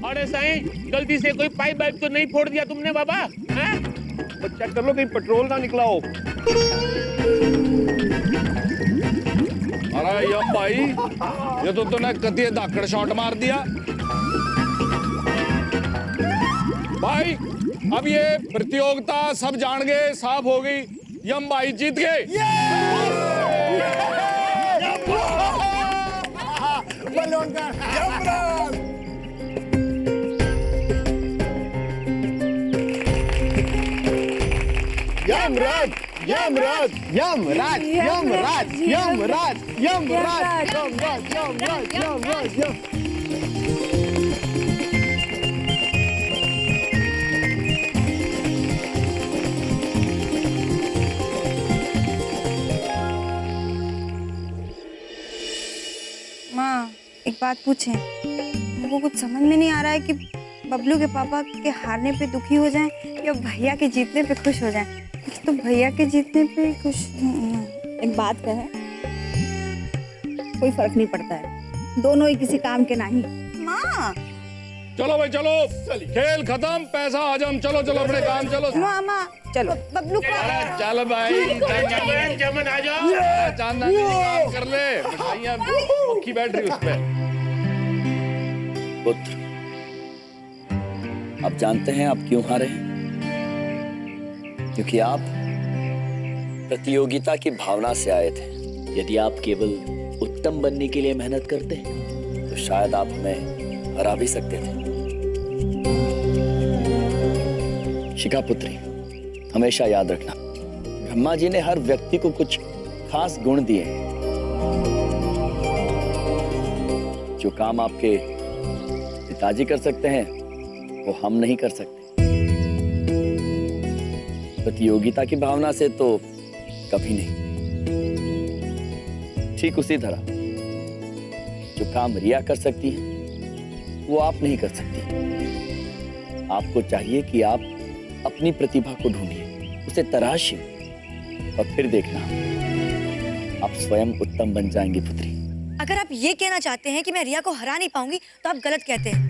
अरे साईं, गलती से कोई पाइप वाइप तो नहीं फोड़ दिया तुमने बाबा? हैं? चेक कर लो कहीं पेट्रोल ना निकला हो। अरे यम भाई, ये तो तूने कतिये धाकड़ शॉट मार दिया भाई। अब ये प्रतियोगिता सब जान गए, साफ हो गई, यम भाई जीत गए। यमराज यमराज यमराज यमराज यमराज यमराज यमराज यमराज यमराज यम। माँ एक बात पूछें, मुझको कुछ समझ में नहीं आ रहा है कि बबलू के पापा के हारने पे दुखी हो जाएं या भैया के जीतने पे खुश हो जाएं। तो भैया के जीतने पे खुश। एक बात कहे, कोई फर्क नहीं पड़ता है, दोनों ही किसी काम के नहीं। माँ चलो भाई चलो, खेल खत्म, पैसा हजम, चलो चलो अपने काम चलो। माँ चलो बबलू का अरे चल भाई, चमन आ जाओ। चांदा काम कर ले, मिठाइयाँ मक्खी बैठ रही उस पे। पुत्र, आप जानते हैं आप क्यों हारे हैं? क्योंकि आप प्रतियोगिता की भावना से आए थे। यदि आप केवल उत्तम बनने के लिए मेहनत करते तो शायद आप हमें हरा भी सकते थे। शिखा पुत्री, हमेशा याद रखना, ब्रह्मा जी ने हर व्यक्ति को कुछ खास गुण दिए हैं। जो काम आपके पिताजी कर सकते हैं वो हम नहीं कर सकते। प्रतियोगिता की भावना से तो कभी नहीं। ठीक उसी तरह जो काम रिया कर सकती है वो आप नहीं कर सकती। आपको चाहिए कि आप अपनी प्रतिभा को ढूंढिए, उसे तराशिए और फिर देखना आप स्वयं उत्तम बन जाएंगी पुत्री। अगर आप ये कहना चाहते हैं कि मैं रिया को हरा नहीं पाऊंगी तो आप गलत कहते हैं।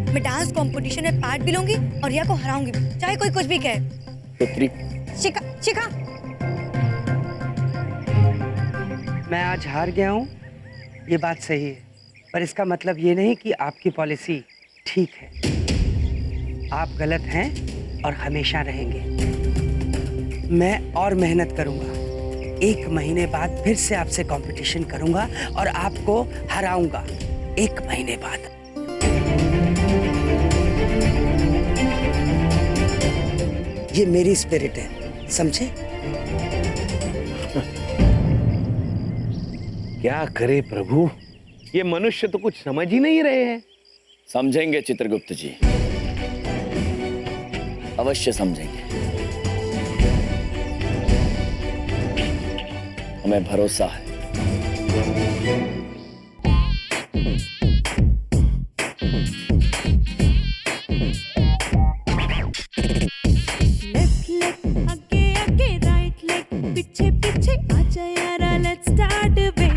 मैं डांस कंपटीशन में पार्ट भी लूंगी और रिया को हराऊंगी भी, चाहे कोई कुछ भी कहे। पुत्री, शिखा मैं आज हार गया हूँ, ये बात सही है, पर इसका मतलब ये नहीं कि आपकी पॉलिसी ठीक है। आप गलत हैं और हमेशा रहेंगे। मैं और मेहनत करूंगा, 1 महीने बाद फिर से आपसे कंपटीशन करूंगा और आपको हराऊंगा 1 महीने बाद। ये मेरी स्पिरिट है, समझे? क्या करे प्रभु, ये मनुष्य तो कुछ समझ ही नहीं रहे हैं। समझेंगे चित्रगुप्त जी, अवश्य समझेंगे। हमें भरोसा है। लेफ्ट लेग आगे आगे, राइट लेग पीछे पीछे, आजा यारा लेट्स स्टार्ट वे।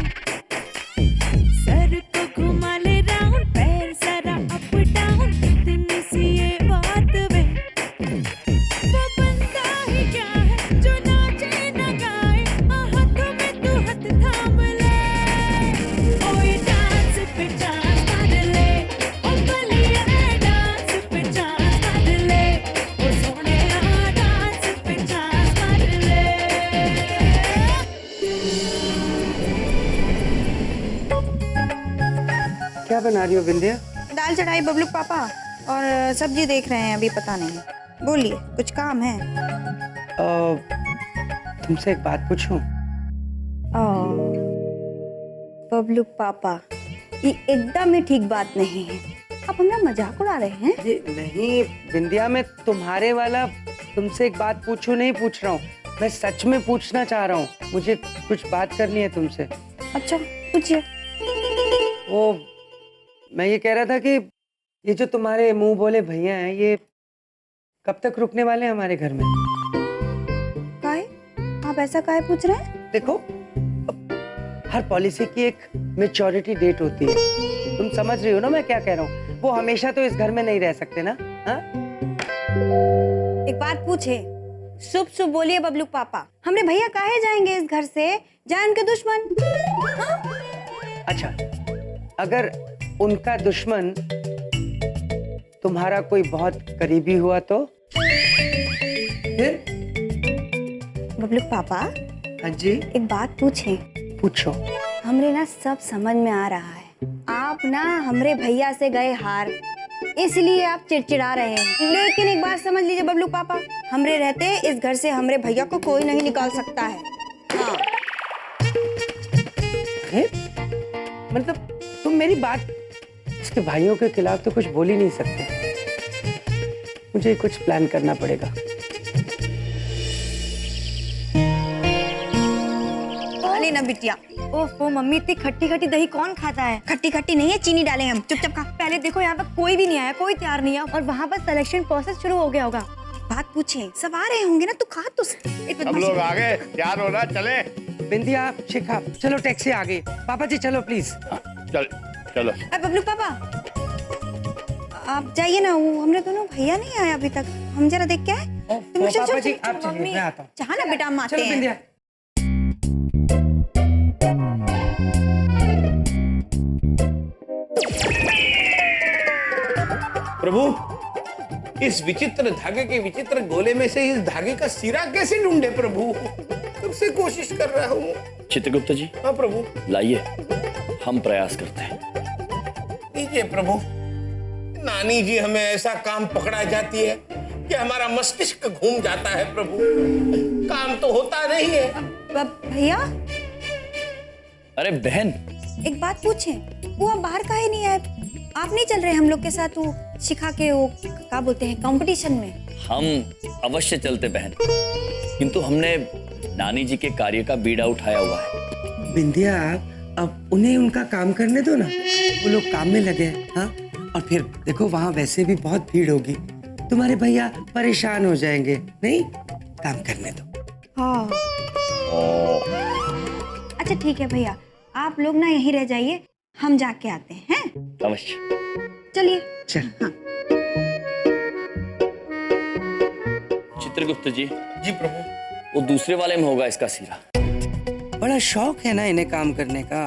सर को घुमा ले राउंड, पैर जरा अप डाउन, इतनी सी ये बात वे। वो बनता ही क्या है जो नाचे न गाए, हाथों में तू हाथ थाम ले। ओए डांस पे चांस मार ले, ओ बलिया डांस पे चांस मार ले, ओ सोनिया डांस पे चांस मार ले। क्या बना रही हो विंध्या? दाल चढ़ाई बबलू पापा और सब्जी देख रहे हैं, अभी पता नहीं। बोलिए, कुछ काम है? तुमसे एक बात पूछूं? बबलू पापा, ये एकदम ही ठीक बात नहीं है। आप हमारा मजाक उड़ा रहे हैं? ये नहीं विंध्या, मैं तुम्हारे वाला तुमसे एक बात पूछूं नहीं पूछ रहा हूँ, मैं सच में पूछना चाह रहा हूँ। मुझे कुछ बात करनी है तुमसे। अच्छा पूछिए। वो मैं ये कह रहा था कि ये जो तुम्हारे मुंह बोले भैया हैं, ये कब तक रुकने वाले हैं हमारे घर में? काहे? आप ऐसा काहे पूछ रहे हैं? देखो, हर पॉलिसी की एक मैच्योरिटी डेट होती है। तुम समझ रही हो ना मैं क्या कह रहा हूँ? वो हमेशा तो इस घर में नहीं रह सकते ना। हाँ? एक बात पूछे, शुभ शुभ बोलिए बबलू पापा, हमरे भैया काहे जाएंगे इस घर से? जाए उनके दुश्मन। अच्छा, अगर उनका दुश्मन तुम्हारा कोई बहुत करीबी हुआ तो फिर? बबलू पापा हाँ जी, एक बात पूछे? पूछो। हमरे ना सब समझ में आ रहा है, आप ना हमरे भैया से गए हार, इसलिए आप चिड़चिड़ा रहे हैं। लेकिन एक बात समझ लीजिए बबलू पापा, हमरे रहते इस घर से हमरे भैया को कोई नहीं निकाल सकता है। हाँ। अरे, मतलब तुम मेरी बात, इसके भाइयों के खिलाफ तो कुछ बोल ही नहीं सकते। मुझे कुछ प्लान करना पड़ेगा। खा ना बिटिया। ओह मम्मी, इतनी खट्टी खट्टी दही कौन खाता है? खट्टी खट्टी नहीं है, चीनी डाले हम, चुपचाप खा। पहले देखो यहाँ पर कोई भी नहीं आया, कोई तैयार नहीं है और वहाँ पर सिलेक्शन प्रोसेस शुरू हो गया होगा। बात पूछे, सब आ रहे होंगे ना, तू खा तो। हम लोग आ गए, तैयार हो रहा, चले। बिंदिया, शिखा, चलो टैक्सी आ गई। पापा जी चलो प्लीज। चल चलो। बबलू पापा आप जाइए ना, वो हमने दोनों भैया नहीं आया अभी तक, हम जरा देख के आए। पापा जी आप चलिए, मैं आता हूँ। चाह ना बेटा, हम आते चलो हैं। बिंदिया। प्रभु, इस विचित्र धागे के विचित्र गोले में से इस धागे का सिरा कैसे ढूंढे प्रभु? कब से कोशिश कर रहा हूँ। चित्रगुप्त जी, हाँ प्रभु। लाइए, हम प्रयास करते हैं। लीजिए प्रभु। नानी जी हमें ऐसा काम पकड़ा जाती है कि हमारा मस्तिष्क घूम जाता है प्रभु, काम तो होता नहीं है। भैया अरे बहन, एक बात पूछे, वो आप बाहर काहे नहीं आए? आप नहीं चल रहे हम लोग के साथ वो शिखा के वो क्या बोलते हैं कंपटीशन में? हम अवश्य चलते बहन, किंतु हमने नानी जी के कार्य का बीड़ा उठाया हुआ है। बिंदिया, अब उन्हें उनका काम करने दो ना, वो लोग काम में लगे हैं। हाँ, और फिर देखो वहाँ वैसे भी बहुत भीड़ होगी, तुम्हारे भैया परेशान हो जाएंगे। नहीं, काम करने दो। हाँ। अच्छा ठीक है भैया, आप लोग ना यहीं रह जाइए, हम जाके आते हैं। अवश्य। चलिए। चल। हाँ। चित्रगुप्त जी। जी प्रभु। वो दूसरे वाले में होगा इसका सिरा। बड़ा शौक है ना इन्हें काम करने का।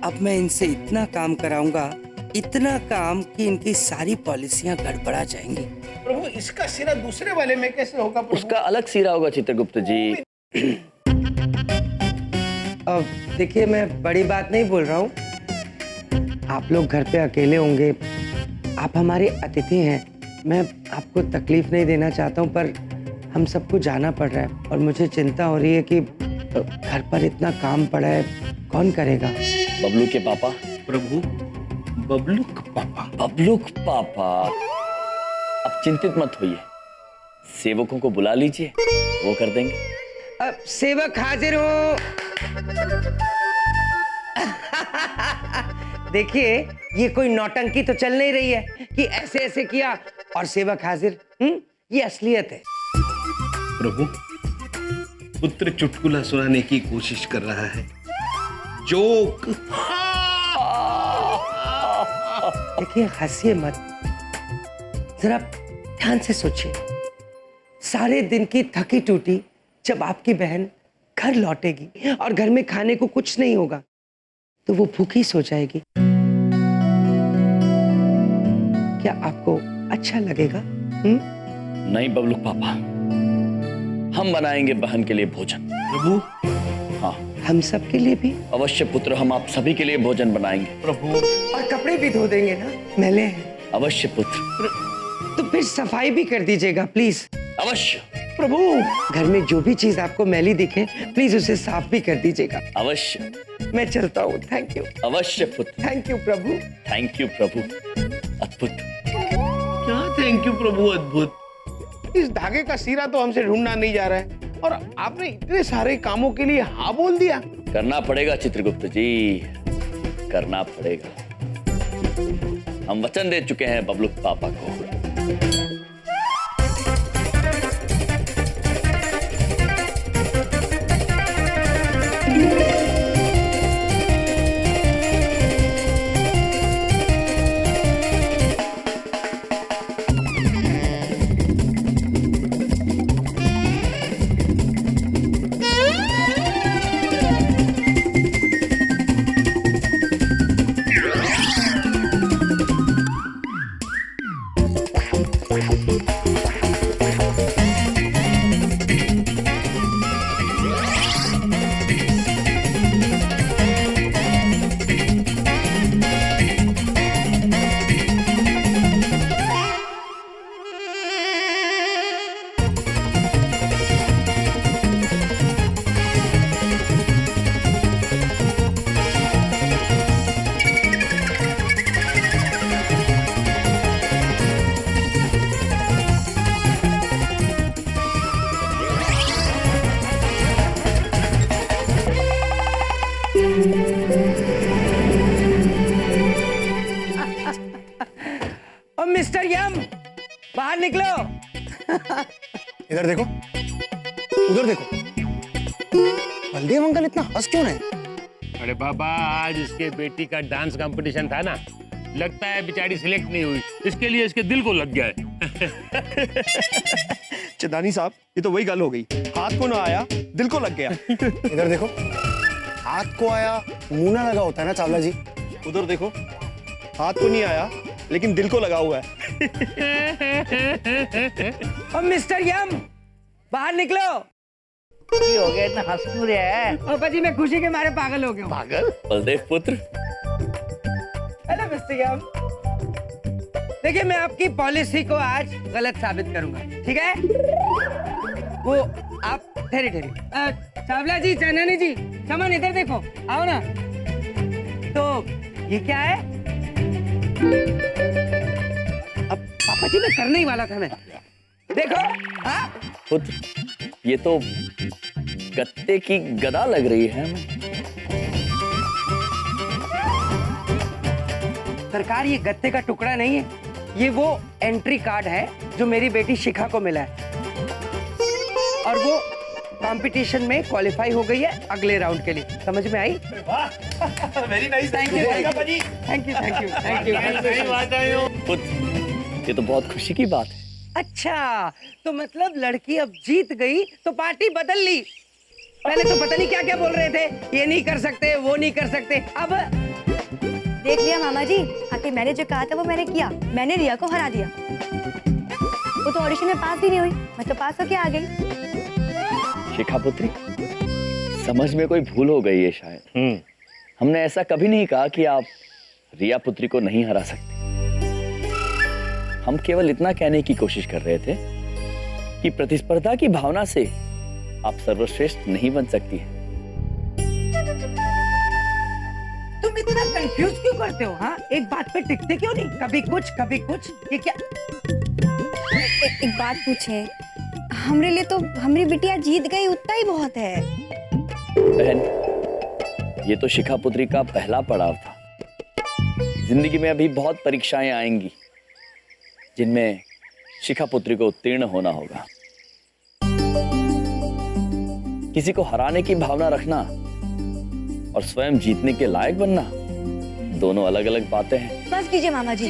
अब मैं इनसे इतना काम कराऊंगा, इतना काम कि इनकी सारी पॉलिसियां गड़बड़ा जाएंगी। प्रभु, इसका सिरा दूसरे वाले में कैसे होगा प्रभु? उसका अलग सिरा होगा चित्रगुप्त जी। अब देखिए, मैं बड़ी बात नहीं बोल रहा हूँ, आप लोग घर पे अकेले होंगे, आप हमारे अतिथि हैं, मैं आपको तकलीफ नहीं देना चाहता हूँ, पर हम सबको जाना पड़ रहा है और मुझे चिंता हो रही है कि घर पर इतना काम पड़ा है, कौन करेगा? बबलू के पापा। प्रभु, बबलूक पापा। बबलूक पापा, अब चिंतित मत होइए, सेवकों को बुला लीजिए, वो कर देंगे। अब सेवक हाजिर हो। देखिए, ये कोई नौटंकी तो चल नहीं रही है कि ऐसे ऐसे किया और सेवक हाजिर। ये असलियत है। प्रभु, पुत्र चुटकुला सुनाने की कोशिश कर रहा है, जोक। देखिए, हंसिए मत, जरा ध्यान से सोचिए। सारे दिन की थकी टूटी जब आपकी बहन घर लौटेगी और घर में खाने को कुछ नहीं होगा, तो वो भूखी सो जाएगी। क्या आपको अच्छा लगेगा? नहीं बबलू पापा, हम बनाएंगे बहन के लिए भोजन। प्रभु। हाँ, हम सब के लिए भी? अवश्य पुत्र, हम आप सभी के लिए भोजन बनाएंगे। प्रभु। और कपड़े भी धो देंगे ना, मैले हैं। अवश्य पुत्र। तो फिर सफाई भी कर दीजिएगा प्लीज। अवश्य प्रभु। घर में जो भी चीज आपको मैली दिखे, प्लीज उसे साफ भी कर दीजिएगा। अवश्य। मैं चलता हूँ। Thank you. अवश्य पुत्र। थैंक यू प्रभु। थैंक यू प्रभु। अद्भुत। क्या थैंक यू प्रभु, अद्भुत। इस धागे का सिरा तो हमसे ढूंढना नहीं जा रहा है और आपने इतने सारे कामों के लिए हाँ बोल दिया। करना पड़ेगा चित्रगुप्त जी, करना पड़ेगा। हम वचन दे चुके हैं बबलू पापा को। ओ मिस्टर यम, बाहर निकलो। इधर देखो, उधर देखो। बलदेव अंकल इतना हंस क्यों रहे? अरे बाबा, आज इसके बेटी का डांस कंपटीशन था ना, लगता है बेचारी सिलेक्ट नहीं हुई, इसके लिए इसके दिल को लग गया है। चंदानी साहब, ये तो वही गल हो गई, हाथ को ना आया दिल को लग गया। इधर देखो, हाथ को आया मुंह ना लगा होता है ना चावला जी। उधर देखो, हाथ को नहीं आया लेकिन दिल को लगा हुआ है। ओ मिस्टर यम, बाहर निकलो। हो गया, इतना हंस क्यों रहा है? पापा जी, मैं खुशी के मारे पागल हो गया हूँ। पागल? बलदेव पुत्र, हेलो मिस्टर यम। देखिए, मैं आपकी पॉलिसी को आज गलत साबित करूंगा, ठीक है? वो आप ठहरे ठहरे। चावला जी, चंदानी जी, चमन इधर देखो, आओ ना। तो ये क्या है? अब पापा जी, मैं करने ही वाला था मैं। देखो, हाँ? पुत्र, ये तो गत्ते की गदा लग रही है हमें। सरकार, ये गत्ते का टुकड़ा नहीं है, ये वो एंट्री कार्ड है जो मेरी बेटी शिखा को मिला है, और वो कंपटीशन में क्वालिफाई हो गई है अगले राउंड के लिए। समझ में आई? Very nice, thank you, thank you, thank you, thank you. पुत्र, ये तो बहुत खुशी की बात है। अच्छा, तो मतलब लड़की अब जीत गई तो पार्टी बदल ली। पहले तो पता नहीं क्या क्या बोल रहे थे, ये नहीं कर सकते, वो नहीं कर सकते। अब देख लिया मामा जी, आखिर मैंने जो कहा था वो मैंने किया, मैंने रिया को हरा दिया। वो तो ऑडिशन में पास ही नहीं हुई, मैं तो पास होके आ गई। शिखा पुत्री, समझ में कोई भूल हो गई है शायद। हमने ऐसा कभी नहीं कहा कि आप रिया पुत्री को नहीं हरा सकते। हम केवल इतना कहने की कोशिश कर रहे थे कि प्रतिस्पर्धा की भावना से आप सर्वश्रेष्ठ नहीं बन सकती है। तुम इतना कंफ्यूज क्यों करते हो? हाँ, एक बात पे टिकते क्यों नहीं? कभी कुछ, कभी कुछ। ये क्या? एक बात पूछे, हमरे लिए तो हमारी बिटिया जीत गई, उतना ही बहुत है। बहन, ये तो शिखा पुत्री का पहला पड़ाव था। जिंदगी में अभी बहुत परीक्षाएं आएंगी जिनमें शिखा पुत्री को उत्तीर्ण होना होगा। किसी को हराने की भावना रखना और स्वयं जीतने के लायक बनना दोनों अलग अलग बातें हैं। बस कीजिए मामा जी,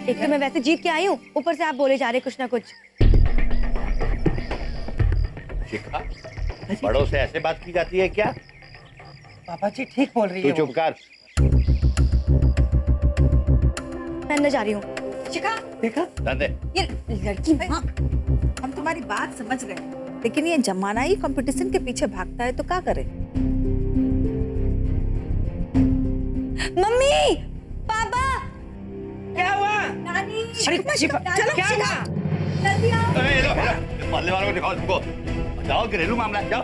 एक तो मैं वैसे जीत के आई हूँ, ऊपर से आप बोले जा रहे कुछ ना कुछ। शिखा, बड़ों से ऐसे बात की जाती है क्या? पापा जी ठीक बोल रही तू है। चुप कर। मैं अंदर जा रही हूँ। शिखा, देखा? दे। ये लड़की, हाँ, हम तुम्हारी बात समझ रहे हैं, लेकिन ये जमाना ही कंपटीशन के पीछे भागता है तो क्या करे? मम्मी, पापा, क्या हुआ? नानी, अरे शिखा, चलो, क्या शिखा। हुआ? जल्दी आओ। मोहल्ले वालों को दिखाओ तुमको। जाओ, घरेलू मामला, जाओ।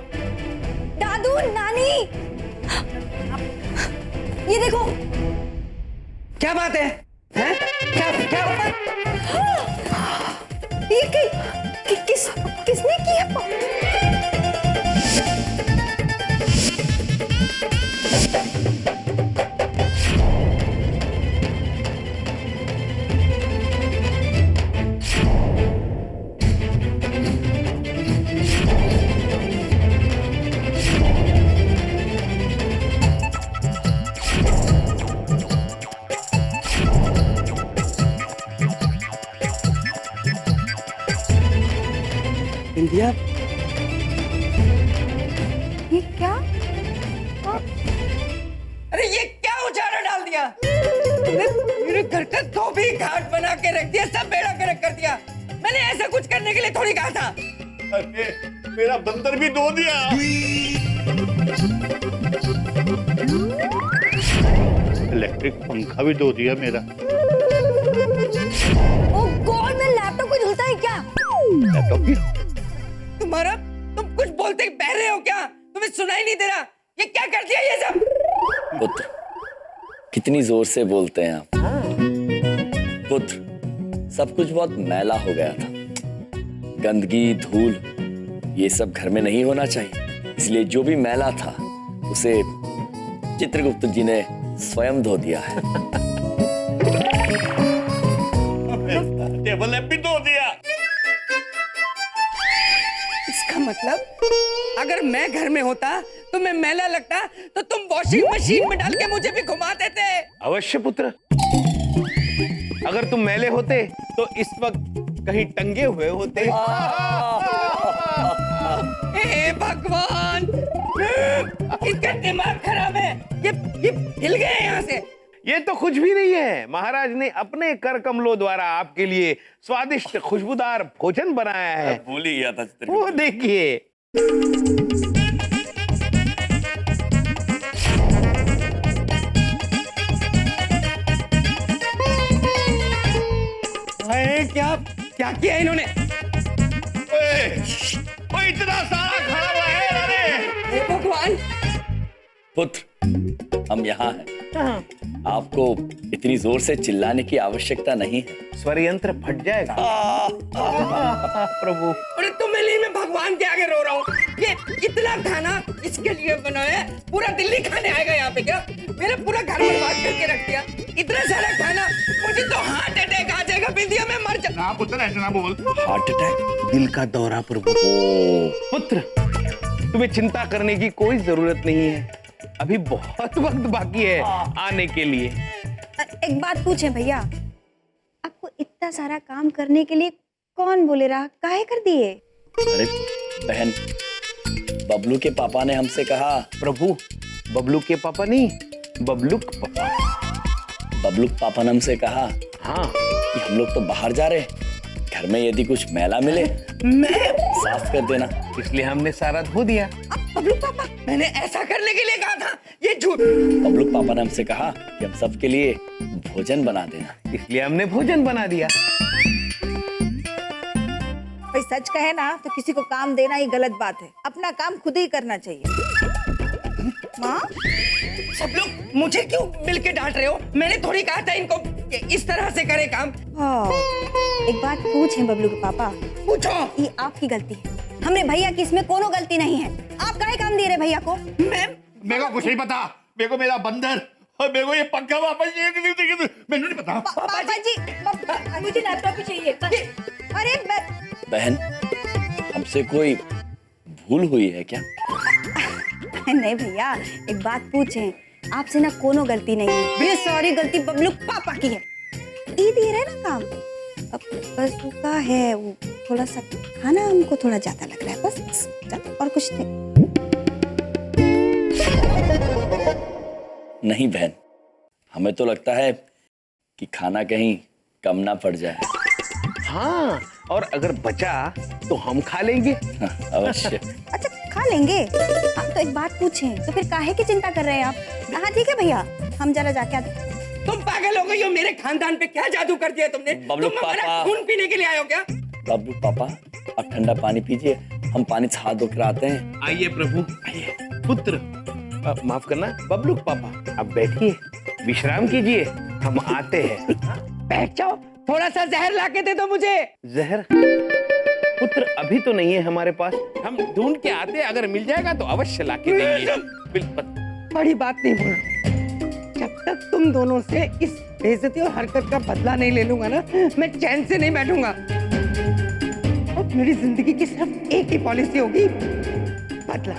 दादू, नानी, ये देखो। क्या बात है? हैं? क्या? ये किसने किया? इंडिया, ये क्या? अरे ये क्या उजाड़ा डाल दिया? तुमने मेरे घर का धोबी घाट बना के रख दिया, सब बेड़ा गर्क कर दिया। मैंने ऐसा कुछ करने के लिए थोड़ी कहा था। अरे मेरा बंदर भी धो दिया। इलेक्ट्रिक पंखा भी धो दिया मेरा। ओ गॉड, मेरा लैपटॉप को धुलता है क्या? लैपटॉप भी? तुम्हारा, तुम कुछ बोलते बहरे हो क्या? तुम्हें सुनाई नहीं दे रहा? ये क्या कर दिया ये सब? पुत्र, कितनी जोर से बोलते हैं आप। पुत्र, सब कुछ बहुत मैला हो गया था। गंदगी, धूल, ये सब घर में नहीं होना चाहिए। इसलिए जो भी मैला था उसे चित्रगुप्त जी ने स्वयं धो दिया है। टेबल लैंप भी धो दिया। इसका मतलब अगर मैं घर में होता तो मैं मैला लगता तो तुम वॉशिंग मशीन में डाल के मुझे भी घुमा देते। अवश्य पुत्र, अगर तुम मैले होते तो इस वक्त कहीं टंगे हुए होते। हे भगवान, इनका दिमाग खराब है। ये हिल गए यहाँ से। ये तो कुछ भी नहीं है, महाराज ने अपने कर कमलों द्वारा आपके लिए स्वादिष्ट खुशबूदार भोजन बनाया है। भूल ही गया था। वो देखिए। क्या क्या किया इन्होंने? इतना सारा खाना है। अरे हे भगवान। पुत्र, हम यहाँ हैं। आपको इतनी जोर से चिल्लाने की आवश्यकता नहीं है। स्वर यंत्र फट जाएगा। प्रभु, अरे तुम्हें मैं भगवान के आगे रो रहा हूँ। ये इतना खाना इसके लिए बनाया है, पूरा दिल्ली खाने आएगा यहाँ पे क्या? मेरा पूरा घर बर्बाद करके रख दिया। इतना सारा खाना, मुझे तो हार्ट अटैक आ जाएगा। बिंदिया में मर जा। ना पुत्र, ऐसा ना बोल। Heart attack? दिल का दौरा प्रभु। पुत्र, तुम्हें चिंता करने की कोई जरूरत नहीं है। अभी बहुत वक्त बाकी है आने के लिए। एक बात पूछे भैया, आपको इतना सारा काम करने के लिए कौन बोले रहा, काहे कर दिए? अरे बहन, बबलू के पापा ने हमसे कहा। प्रभु, बबलू के पापा नहीं, बबलूक पापा। बबलू पापा ने हमसे कहा हाँ कि हम लोग तो बाहर जा रहे, घर में यदि कुछ मैला मिले मैं साफ कर देना। इसलिए हमने सारा धो दिया। बबलू पापा, मैंने ऐसा करने के लिए कहा था। ये झूठ। बबलू पापा ने हमसे कहा कि हम सबके लिए भोजन बना देना, इसलिए हमने भोजन बना दिया। भाई सच कहे ना तो किसी को काम देना ही गलत बात है। अपना काम खुद ही करना चाहिए। माँ, सब लोग मुझे क्यों मिलके डांट रहे हो? मैंने थोड़ी कहा था इनको कि इस तरह से करे काम। हाँ, एक बात पूछे बबलू के पापा। पूछो। ये आपकी गलती है, हमरे भैया की इसमें कोनो गलती नहीं है। आप काहे काम दे रहे भैया को? मैम, मेरे को कुछ नहीं पता। मेरे को मेरा बंदर और मेरे को ये पंखा वापस चाहिए। मैंने नहीं पता। पापा जी, मुझे लैपटॉप ही चाहिए। अरे बहन, हमसे कोई भूल हुई है क्या? नहीं भैया, एक बात पूछें, आपसे ना कोनो गलती नहीं है। ये सारी गलती बबलू पापा की है। ये दे रहे ना काम, अब बस वो का है, वो थोड़ा सा खाना हमको थोड़ा ज्यादा लग रहा है, बस और कुछ नहीं। नहीं बहन, हमें तो लगता है कि खाना कहीं कम ना पड़ जाए। हाँ, और अगर बचा तो हम खा लेंगे। अवश्य। अच्छा, खा लेंगे। हाँ, तो एक बात पूछें, तो फिर काहे की चिंता कर रहे हैं आप? हाँ ठीक है भैया, हम जरा जाके आते। तुम पागल हो गई हो? मेरे खानदान पे क्या जादू कर दिया तुमने? बबलू तुम हमारा पापा। खून पीने के लिए आए हो क्या? बबलू पापा, आप ठंडा पानी पीजिए, हम पानी से हाथ धोकर आते हैं। आइए प्रभु, आइए। पुत्र, माफ करना, बबलू पापा, अब बैठिए, विश्राम कीजिए, हम आते हैं। बैठ जाओ, थोड़ा सा जहर लाके दे दो मुझे। जहर? पुत्र, अभी तो नहीं है हमारे पास, हम ढूंढ के आते हैं, अगर मिल जाएगा तो अवश्य लाके देंगे। बिल्कुल। बड़ी बात नहीं बोल रहा। जब तक तुम दोनों से इस बेइज्जती और हरकत का बदला नहीं ले लूंगा ना, मैं चैन से नहीं बैठूंगा। अब मेरी जिंदगी की सिर्फ एक ही पॉलिसी होगी, बदला।